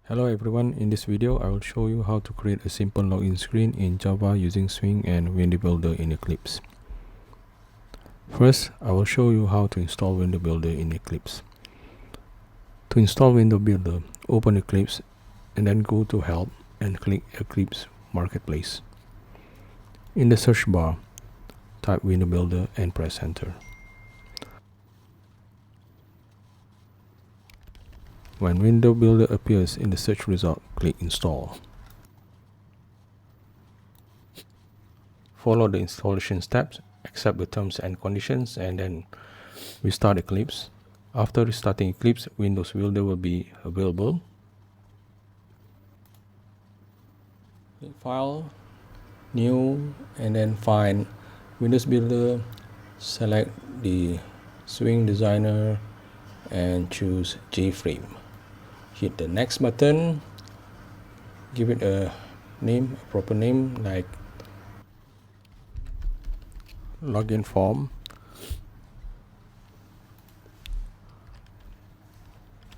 Hello everyone, in this video I will show you how to create a simple login screen in Java using Swing and WindowBuilder in Eclipse. First, I will show you how to install WindowBuilder in Eclipse. To install WindowBuilder, open Eclipse and then go to Help and click Eclipse Marketplace. In the search bar, type WindowBuilder and press Enter. When WindowBuilder appears in the search result, click Install. Follow the installation steps, accept the terms and conditions, and then restart Eclipse. After restarting Eclipse, Windows Builder will be available. Click File, New, and then find Windows Builder. Select the Swing Designer and choose JFrame. Hit the Next button. Give it a name, a proper name like login form,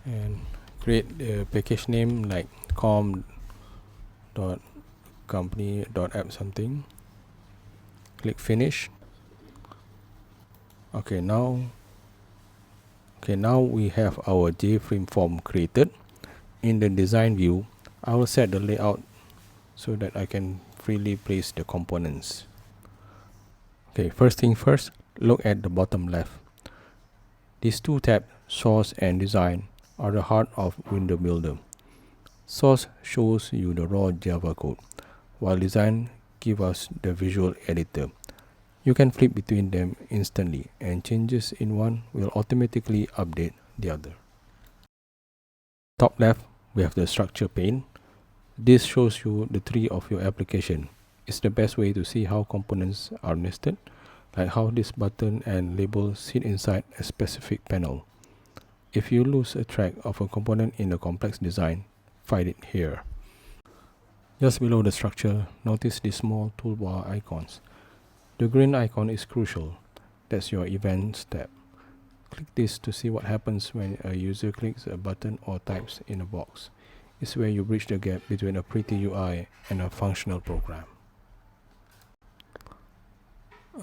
and create a package name like com.company.app something. Click Finish. Okay, now we have our JFrame form created. In the design view, I will set the layout so that I can freely place the components. Okay, first thing first, look at the bottom left. These two tabs, Source and Design, are the heart of WindowBuilder. Source shows you the raw Java code, while Design gives us the visual editor. You can flip between them instantly, and changes in one will automatically update the other. Top left, we have the structure pane. This shows you the tree of your application. It's the best way to see how components are nested, like how this button and label sit inside a specific panel. If you lose a track of a component in a complex design, find it here. Just below the structure, notice the small toolbar icons. The green icon is crucial. That's your Events tab. Click this to see what happens when a user clicks a button or types in a box. It's where you bridge the gap between a pretty UI and a functional program.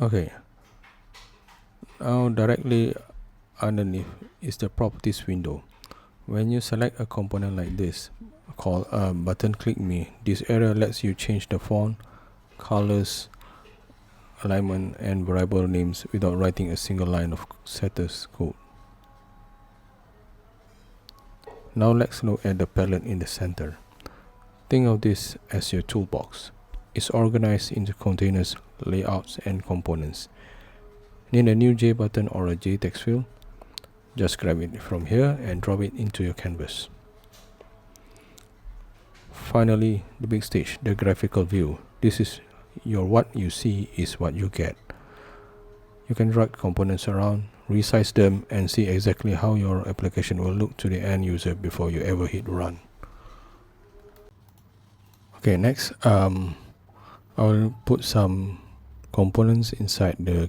Okay, now directly underneath is the Properties window. When you select a component like this, called Button Click Me, this area lets you change the font, colors, alignment, and variable names without writing a single line of setters code. Now let's look at the palette in the center. Think of this as your toolbox. It's organized into containers, layouts, and components. Need a new JButton or a JTextField? Just grab it from here and drop it into your canvas. Finally, the big stage, the graphical view. This is your what you see is what you get. You can drag components around, resize them, and see exactly how your application will look to the end user before you ever hit run. Okay, next, I'll put some components inside the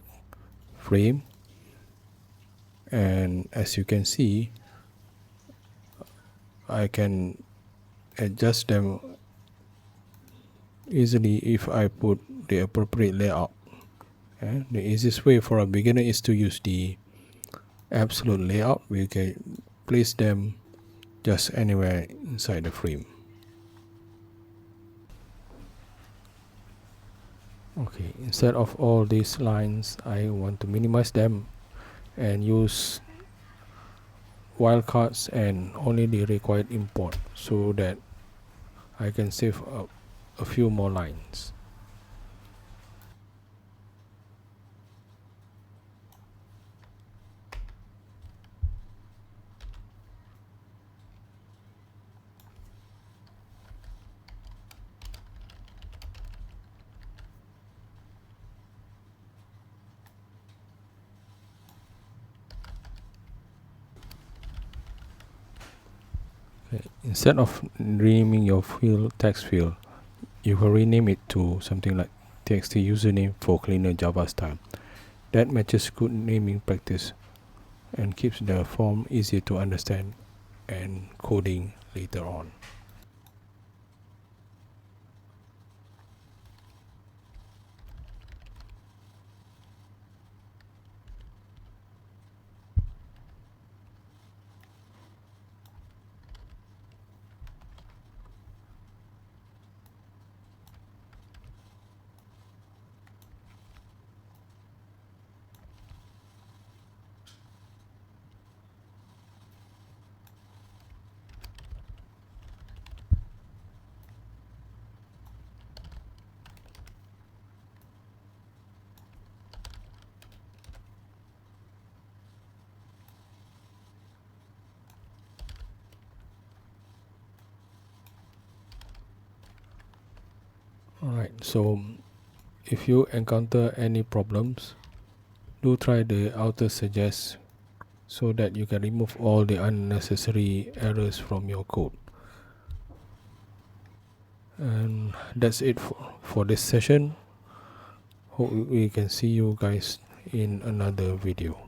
frame, and as you can see, I can adjust them easily if I put the appropriate layout. The easiest way for a beginner is to use the absolute layout. We can place them just anywhere inside the frame. Okay, instead of all these lines, I want to minimize them and use wildcards and only the required import so that I can save a few more lines. Instead of renaming your field text field, you can rename it to something like txt username for cleaner Java style. That matches good naming practice and keeps the form easier to understand and coding later on. Alright, so if you encounter any problems, do try the auto suggest so that you can remove all the unnecessary errors from your code. And that's it for this session. Hope we can see you guys in another video.